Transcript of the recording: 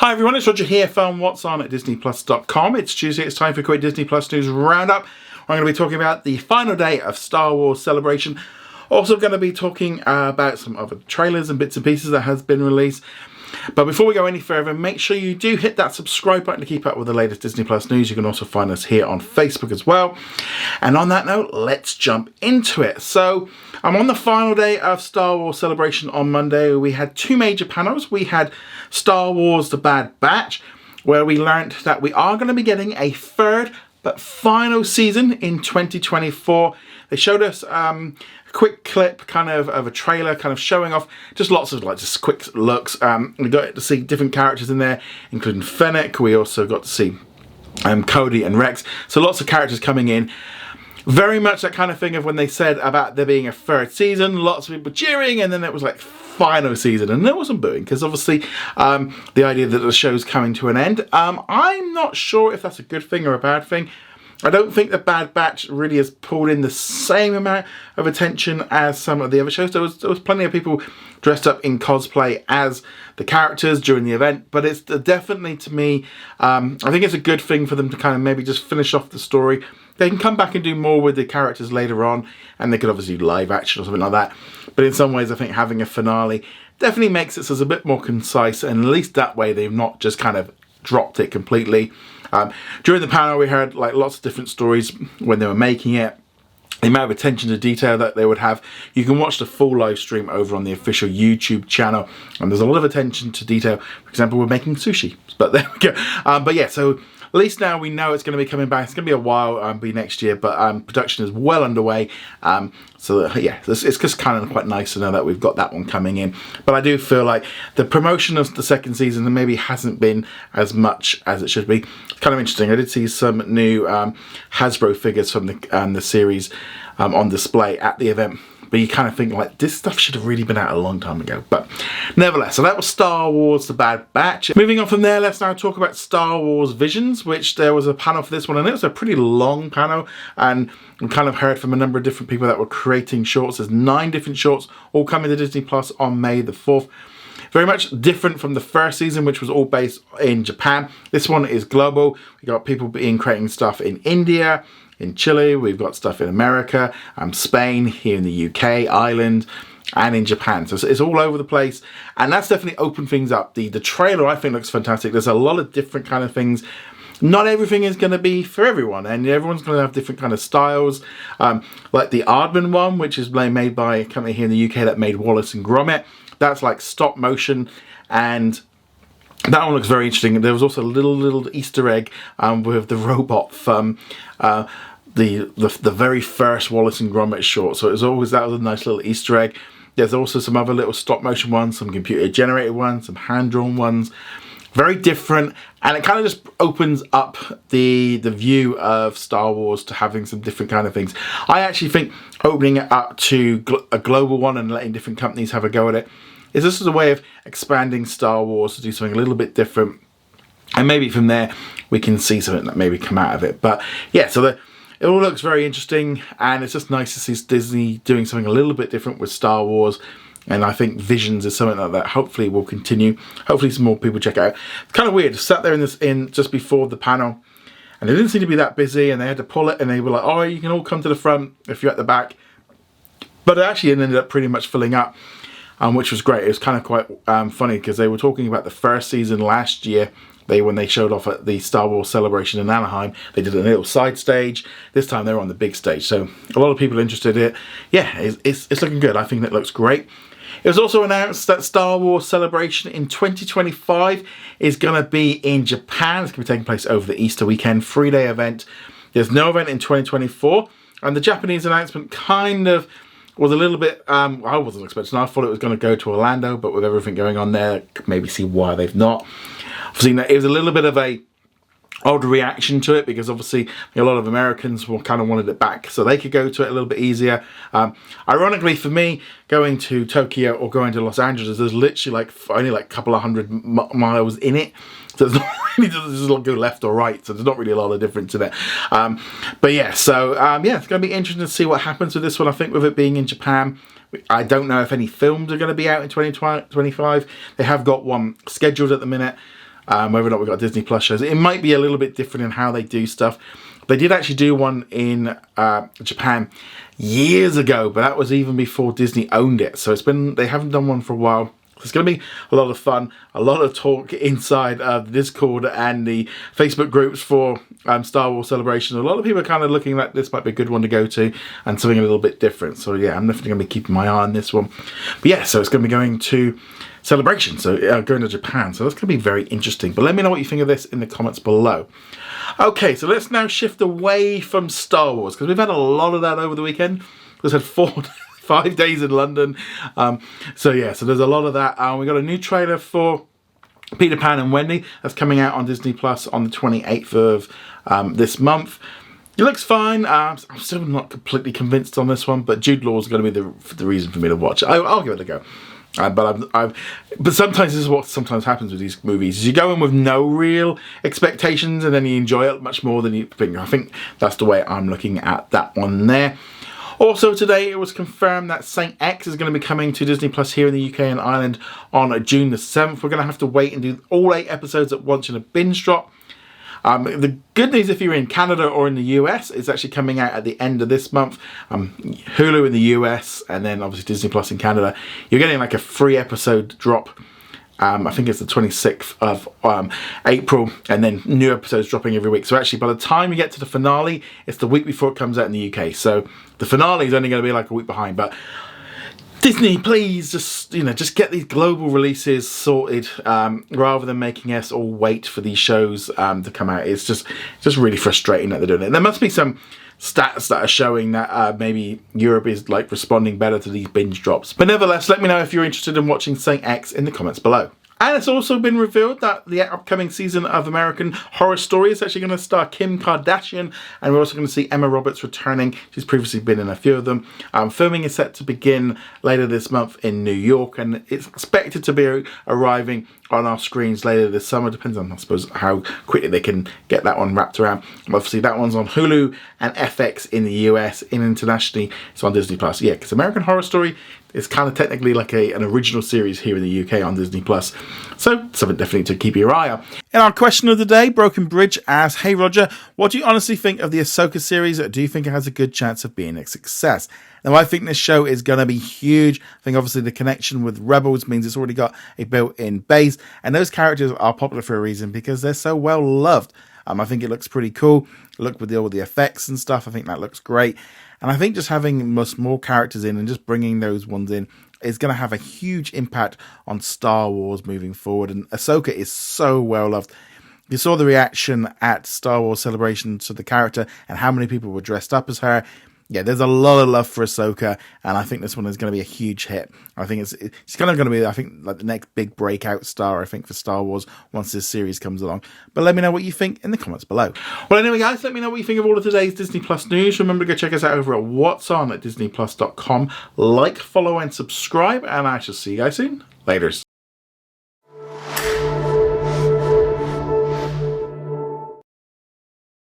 Hi everyone, it's Roger here from What's On at disneyplus.com. It's Tuesday, it's time for a quick Disney Plus News Roundup. I'm going to be talking about the final day of Star Wars Celebration. Also going to be talking about some other trailers and bits and pieces that has been released. But before we go any further, make sure you do hit that subscribe button to keep up with the latest Disney Plus news. You can also find us here on Facebook as well. And on that note, let's jump into it. So I'm on the final day of Star Wars Celebration on Monday. We had two major panels. We had Star Wars The Bad Batch, where we learned that we are going to be getting a third but final season in 2024. They showed us a quick clip kind of a trailer kind of showing off just lots of just quick looks. We got to see different characters in there, including Fennec. We also got to see Cody and Rex. So lots of characters coming in. Very much that kind of thing of when they said about there being a third season, lots of people cheering, and then it was like final season, and there wasn't booing because obviously the idea that the show's coming to an end. I'm not sure if that's a good thing or a bad thing. I don't think the Bad Batch really has pulled in the same amount of attention as some of the other shows. There was plenty of people dressed up in cosplay as the characters during the event, but it's definitely, to me, I think it's a good thing for them to kind of maybe just finish off the story. They can come back and do more with the characters later on, and they could obviously do live action or something like that. But in some ways, I think having a finale definitely makes it so it's a bit more concise, and at least that way they've not just kind of dropped it completely. During the panel, we heard like lots of different stories when they were making it. The amount of attention to detail that they would have. You can watch the full live stream over on the official YouTube channel, and there's a lot of attention to detail. For example, we're making sushi, but there we go. But yeah, so at least now we know it's going to be coming back. It's going to be a while, be next year, but production is well underway. So yeah, it's just kind of quite nice to know that we've got that one coming in. But I do feel like the promotion of the second season maybe hasn't been as much as it should be. It's kind of interesting. I did see some new Hasbro figures from the series on display at the event. But you kind of think like this stuff should have really been out a long time ago. But nevertheless, so that was Star Wars The Bad Batch. Moving on from there, let's now talk about Star Wars Visions, which there was a panel for this one, and it was a pretty long panel, and we kind of heard from a number of different people that were creating shorts. There's 9 different shorts all coming to Disney Plus on May the 4th. Very much different from the first season, which was all based in Japan. This one is global. We got people creating stuff in India, in Chile, we've got stuff in America, Spain, here in the UK, Ireland, and in Japan. So it's all over the place, and that's definitely opened things up. The trailer, I think, looks fantastic. There's a lot of different kind of things. Not everything is going to be for everyone, and everyone's going to have different kind of styles. Like the Aardman one, which is made by a company here in the UK that made Wallace and Gromit. That's like stop motion, and that one looks very interesting. There was also a little Easter egg with the robot from the very first Wallace and Gromit short. So that was a nice little Easter egg. There's also some other little stop motion ones, some computer generated ones, some hand drawn ones. Very different, and it kind of just opens up the view of Star Wars to having some different kind of things. I actually think opening it up to a global one and letting different companies have a go at it is this is a way of expanding Star Wars to do something a little bit different, and maybe from there we can see something that maybe come out of it. But yeah, so it all looks very interesting, and it's just nice to see Disney doing something a little bit different with Star Wars. And I think Visions is something like that hopefully will continue. Hopefully some more people check it out. It's kind of weird. Sat there in just before the panel, and they didn't seem to be that busy, and they had to pull it, and they were like, oh, you can all come to the front if you're at the back. But it actually ended up pretty much filling up, which was great. It was kind of quite funny because they were talking about the first season last year. When they showed off at the Star Wars Celebration in Anaheim, they did a little side stage. This time they were on the big stage, so a lot of people are interested in it. Yeah, it's looking good. I think it looks great. It was also announced that Star Wars Celebration in 2025 is going to be in Japan. It's going to be taking place over the Easter weekend, 3-day event. There's no event in 2024, and the Japanese announcement kind of was a little bit, I wasn't expecting. I thought it was going to go to Orlando, but with everything going on there, maybe see why they've not. Obviously, it was a little bit of a odd reaction to it because obviously a lot of Americans kind of wanted it back so they could go to it a little bit easier. Ironically for me, going to Tokyo or going to Los Angeles, there's literally only a couple of hundred miles in it. So it's not really just go left or right, so there's not really a lot of difference in it. But yeah, so yeah, it's going to be interesting to see what happens with this one. I think with it being in Japan, I don't know if any films are going to be out in 2025. They have got one scheduled at the minute. whether or not we've got Disney Plus shows. It might be a little bit different in how they do stuff. They did actually do one in Japan years ago, but that was even before Disney owned it. So they haven't done one for a while. It's going to be a lot of fun, a lot of talk inside the Discord and the Facebook groups for Star Wars Celebration. A lot of people are kind of looking like this might be a good one to go to and something a little bit different. So yeah, I'm definitely going to be keeping my eye on this one. But yeah, so it's going to be going to Celebration, so going to Japan. So that's going to be very interesting. But let me know what you think of this in the comments below. Okay, so let's now shift away from Star Wars, because we've had a lot of that over the weekend. We've had 5 days in London. So yeah, so there's a lot of that. We got a new trailer for Peter Pan and Wendy that's coming out on Disney Plus on the 28th of this month. It looks fine. I'm still not completely convinced on this one, but Jude Law is going to be the reason for me to watch it. I'll give it a go. But sometimes this is what sometimes happens with these movies. Is you go in with no real expectations and then you enjoy it much more than you think. I think that's the way I'm looking at that one there. Also today it was confirmed that Saint X is going to be coming to Disney Plus here in the UK and Ireland on June the 7th. We're going to have to wait and do all 8 episodes at once in a binge drop. The good news if you're in Canada or in the US, it's actually coming out at the end of this month. Hulu in the US and then obviously Disney Plus in Canada. You're getting like a 3 episode drop. I think it's the 26th of April, and then new episodes dropping every week. So actually by the time you get to the finale, it's the week before it comes out in the UK. So the finale is only going to be like a week behind. But Disney, please just get these global releases sorted rather than making us all wait for these shows to come out. It's just really frustrating that they're doing it. There must be some stats that are showing that maybe Europe is like responding better to these binge drops. But nevertheless, let me know if you're interested in watching Saint X in the comments below. And it's also been revealed that the upcoming season of American Horror Story is actually going to star Kim Kardashian, and we're also going to see Emma Roberts returning. She's previously been in a few of them. Filming is set to begin later this month in New York, and it's expected to be arriving on our screens later this summer. Depends on, I suppose, how quickly they can get that one wrapped around. Obviously, that one's on Hulu and FX in the US. Internationally, it's on Disney Plus. Yeah, because American Horror Story is kind of technically like an original series here in the UK on Disney Plus. So, something definitely to keep your eye on. In our question of the day, Broken Bridge asks, "Hey Roger, what do you honestly think of the Ahsoka series? Do you think it has a good chance of being a success?" Now, I think this show is going to be huge. I think obviously the connection with Rebels means it's already got a built-in base, and those characters are popular for a reason because they're so well loved. I think it looks pretty cool. Look with all the effects and stuff, I think that looks great. And I think just having more characters in and just bringing those ones in is going to have a huge impact on Star Wars moving forward. And Ahsoka is so well loved. You saw the reaction at Star Wars Celebration to the character and how many people were dressed up as her. Yeah, there's a lot of love for Ahsoka, and I think this one is going to be a huge hit. I think it's kind of going to be, I think, like the next big breakout star, I think, for Star Wars once this series comes along. But let me know what you think in the comments below. Well, anyway, guys, let me know what you think of all of today's Disney Plus news. Remember to go check us out over at what's on at disneyplus.com. Like, follow, and subscribe, and I shall see you guys soon. Laters.